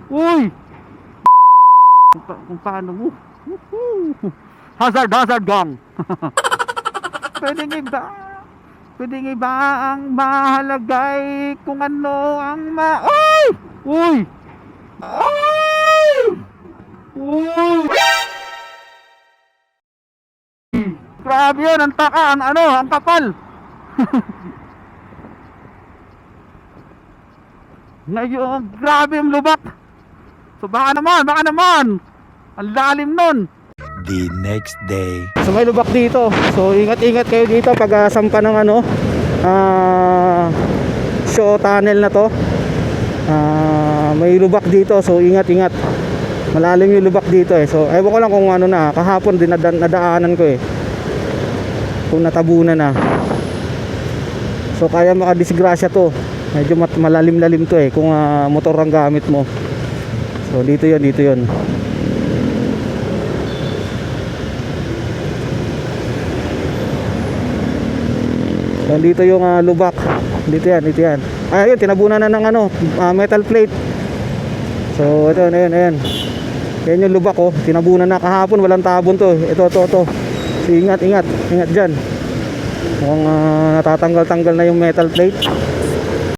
Uy! Kung paano mo. Woohoo! Hazard gang. Pwedeng iba. Pwedeng iba ang mahalagay kung ano ang Uy! Uy! Uy! Uy! Grabe yun, ang taka, ang kapal. Ngayon, grabe yung lubak. So baka naman. Ang lalim nun. The next day. So may lubak dito. So ingat-ingat kayo dito pag sampa ng show tunnel na to. May lubak dito. So ingat-ingat. Malalim yung lubak dito eh. So ewan ko lang kung ano na. Kahapon din nadaanan ko eh. Kung natabunan na. So kaya makadisgrasya to. Medyo malalim-lalim to eh. Kung motor ang gamit mo. So dito yun. So dito yung lubak. Dito yan. Ayun, tinabunan na ng metal plate. So ito, ayan. Yan yung lubak oh. Tinabunan na kahapon, walang tabon to. Ito. So ingat dyan. Mukhang natatanggal-tanggal na yung metal plate.